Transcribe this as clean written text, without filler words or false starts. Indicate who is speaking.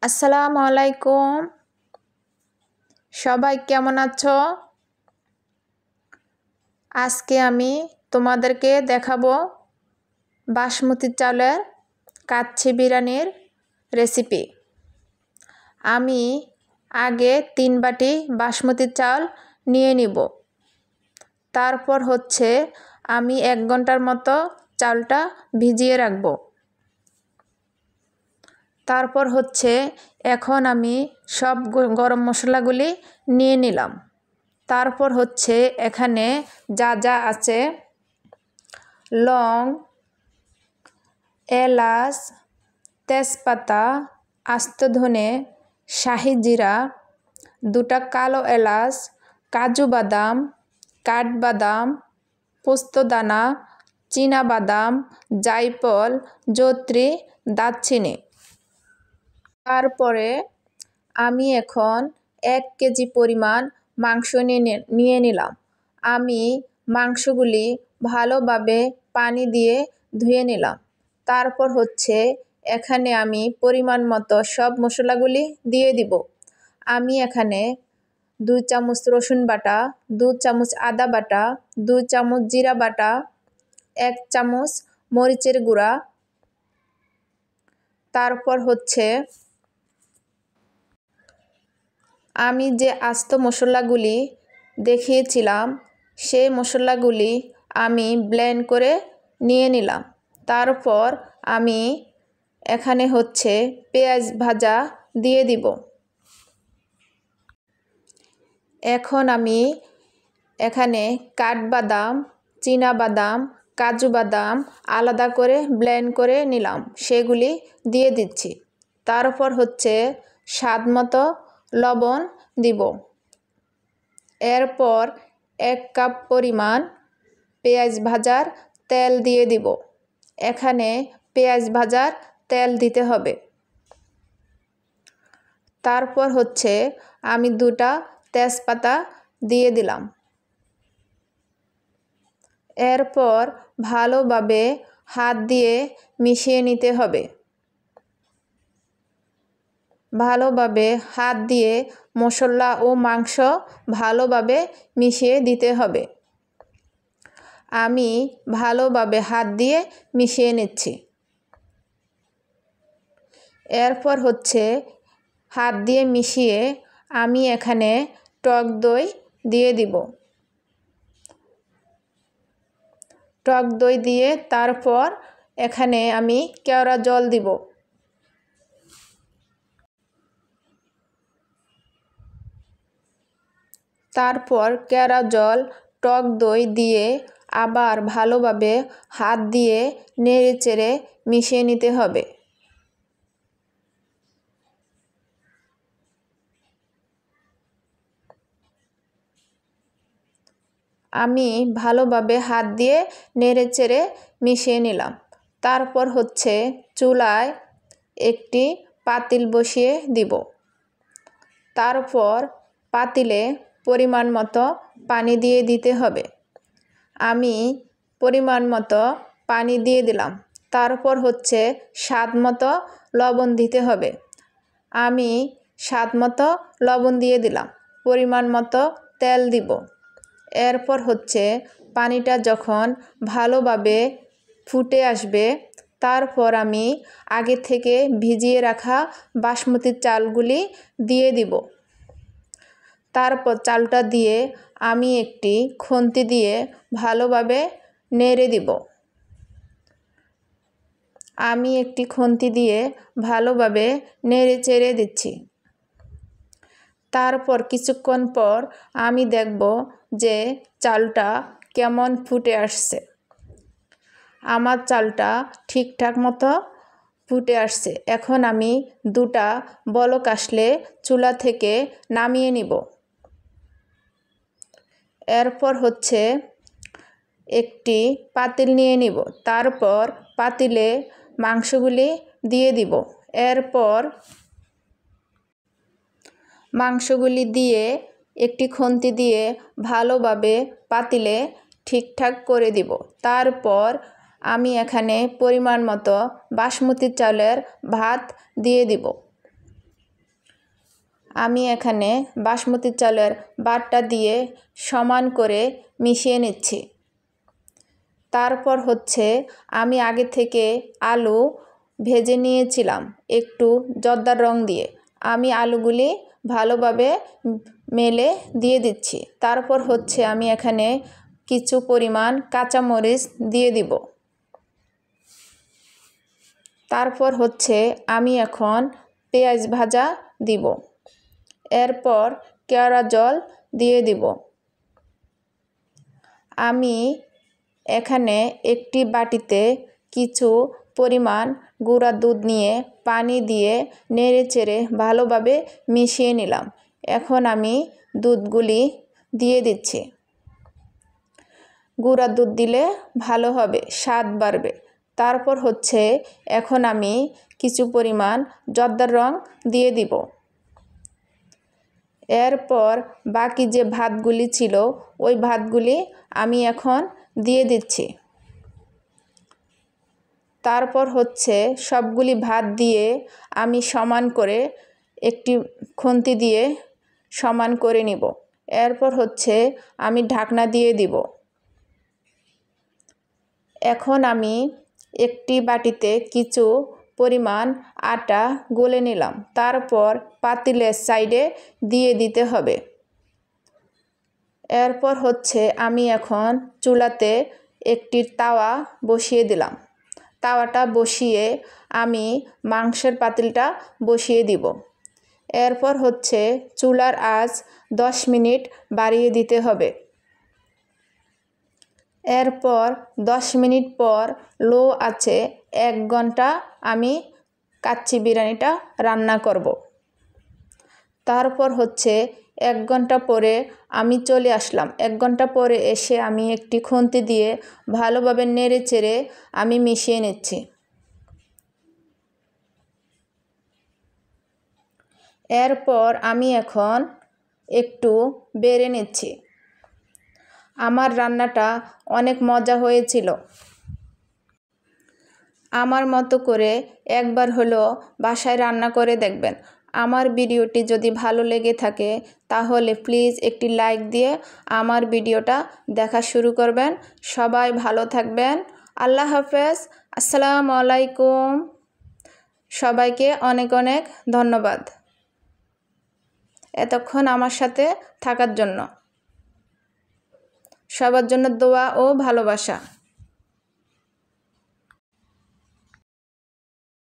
Speaker 1: আসসালামু আলাইকুম। সবাই কেমন আছো? আজকে আমি তোমাদেরকে দেখাবো বাসমতি চালের কাচ্চি বিরিয়ানির রেসিপি। আমি আগে 3 বাটি বাসমতি চাল নিয়ে নিব। তারপর আমি 1 ঘন্টার মতো চালটা ভিজিয়ে রাখব। তারপর এখন আমি সব গরম মশলাগুলি নিয়ে নিলাম। তারপর এখানে যা যা আছে: লং, এলাচ, তেজপাতা, আস্ত ধনে, শাহি জিরা, 2টা কালো এলাচ, কাজু বাদাম, কাঠবাদাম, পোস্তদানা, চীনা বাদাম, জায়ফল, জয়ত্রী, দারচিনি। তারপরে আমি এখন 1 কেজি পরিমাণ মাংস নিয়ে নিলাম। আমি মাংসগুলি ভালোভাবে পানি দিয়ে ধুয়ে নিলাম। তারপর এখানে আমি পরিমাণ মতো সব মশলাগুলি দিয়ে দিব। আমি এখানে 2 চামচ রসুন বাটা, 2 চামচ আদা বাটা, 2 চামচ জিরা বাটা, 1 চামচ মরিচের গুঁড়া। তারপর আমি যে আস্ত মশলাগুলি দেখিয়েছিলাম সেই মশলাগুলি আমি ব্লেন্ড করে নিয়ে নিলাম। তারপর আমি এখানে পেঁয়াজ ভাজা দিয়ে দিব। এখন আমি এখানে কাঠবাদাম, চীনা বাদাম, কাজু বাদাম আলাদা করে ব্লেন্ড করে নিলাম, সেগুলি দিয়ে দিচ্ছি। তারপর স্বাদ মতো লবণ দিব। এরপর 1 কাপ পরিমাণ পেঁয়াজ ভাজার তেল দিয়ে দিব। এখানে পেঁয়াজ ভাজার তেল দিতে হবে। তারপর আমি 2টা তেজপাতা দিয়ে দিলাম। এরপর ভালোভাবে হাত দিয়ে মিশিয়ে নিতে হবে। ভালোভাবে হাত দিয়ে মশলা ও মাংস ভালোভাবে মিশিয়ে দিতে হবে। আমি ভালোভাবে হাত দিয়ে মিশিয়ে নিচ্ছি। এরপর হাত দিয়ে মিশিয়ে আমি এখানে টক দই দিয়ে দিব। টক দই দিয়ে তারপর এখানে আমি কেওড়া জল দিব। তারপর কেওড়া জল, টক দই দিয়ে আবার ভালোভাবে হাত দিয়ে নেড়েচেড়ে মিশিয়ে নিতে হবে। আমি ভালোভাবে হাত দিয়ে নেড়েচেড়ে মিশিয়ে নিলাম। তারপর চুলায় একটি পাতিল বসিয়ে দিব। তারপর পাতিলে পরিমাণ মতো পানি দিয়ে দিতে হবে। আমি পরিমাণ মতো পানি দিয়ে দিলাম। তারপর স্বাদ মতো লবণ দিতে হবে। আমি স্বাদ মতো লবণ দিয়ে দিলাম। পরিমাণ মতো তেল দিব। এরপর পানিটা যখন ভালোভাবে ফুটে আসবে, তারপর আমি আগে থেকে ভিজিয়ে রাখা বাসমতি চালগুলি দিয়ে দিব। তারপর চালটা দিয়ে আমি একটি খুন্তি দিয়ে ভালোভাবে নেড়ে দিব। আমি একটি খুন্তি দিয়ে ভালোভাবে নেড়ে চেড়ে দিচ্ছি। তারপর কিছুক্ষণ পর আমি দেখব যে চালটা কেমন ফুটে আসছে। আমার চালটা ঠিকঠাক মতো ফুটে আসছে। এখন আমি 2টা বলক আসলে চুলা থেকে নামিয়ে নিব। এরপর একটি পাতিল নিয়ে নিব। তারপর পাতিলে মাংসগুলি দিয়ে দিব। এরপর মাংসগুলি দিয়ে একটি খুন্তি দিয়ে ভালোভাবে পাতিলে ঠিকঠাক করে দিব। তারপর আমি এখানে পরিমাণ মতো বাসমতি চালের ভাত দিয়ে দিব। আমি এখানে বাসমতি চালের বাটটা দিয়ে সমান করে মিশিয়ে নিচ্ছি। তারপর হচ্ছে আমি আগে থেকে আলু ভেজে নিয়েছিলাম একটু জর্দার রং দিয়ে। আমি আলুগুলি ভালোভাবে মেলে দিয়ে দিচ্ছি। তারপর হচ্ছে আমি এখানে কিছু পরিমাণ কাঁচামরিচ দিয়ে দিব। তারপর হচ্ছে আমি এখন পেঁয়াজ ভাজা দিব। এরপর কেওড়া জল দিয়ে দিব। আমি এখানে একটি বাটিতে কিছু পরিমাণ গুঁড়া দুধ নিয়ে পানি দিয়ে নেড়েচেড়ে ভালোভাবে মিশিয়ে নিলাম। এখন আমি দুধগুলি দিয়ে দিচ্ছি। গুঁড়া দুধ দিলে ভালো হবে, স্বাদ বাড়বে। তারপর হচ্ছে এখন আমি কিছু পরিমাণ জর্দার রং দিয়ে দিব। এরপর বাকি যে ভাতগুলি ছিল ওই ভাতগুলি আমি এখন দিয়ে দিচ্ছি। তারপর হচ্ছে সবগুলি ভাত দিয়ে আমি সমান করে একটি খুন্তি দিয়ে সমান করে নিব। এরপর হচ্ছে আমি ঢাকনা দিয়ে দিব। এখন আমি একটি বাটিতে কিছু পরিমাণ আটা গুলে নিলাম। তারপর পাতিলের সাইডে দিয়ে দিতে হবে। এরপর হচ্ছে আমি এখন চুলাতে একটি তাওয়া বসিয়ে দিলাম। তাওয়াটা বসিয়ে আমি মাংসের পাতিলটা বসিয়ে দিব। এরপর হচ্ছে চুলার আঁচ 10 মিনিট বাড়িয়ে দিতে হবে। এরপর 10 মিনিট পর লো আঁচে 1 ঘন্টা আমি কাচ্চি বিরিয়ানিটা রান্না করব। তারপর হচ্ছে 1 ঘন্টা পরে আমি চলে আসলাম। 1 ঘন্টা পরে এসে আমি একটি খুন্তি দিয়ে ভালোভাবে নেড়েচেড়ে আমি মিশিয়ে নিচ্ছি। এরপর আমি এখন একটু বেড়ে নিচ্ছি। আমার রান্নাটা অনেক মজা হয়েছিল। আমার মতো করে একবার হলো বাসায় রান্না করে দেখবেন। আমার ভিডিওটি যদি ভালো লেগে থাকে তাহলে প্লিজ একটি লাইক দিয়ে আমার ভিডিওটা দেখা শুরু করবেন। সবাই ভালো থাকবেন। আল্লাহ হাফেজ। আসসালামু আলাইকুম। সবাইকে অনেক অনেক ধন্যবাদ এতক্ষণ আমার সাথে থাকার জন্য। সবার জন্য দোয়া ও ভালোবাসা।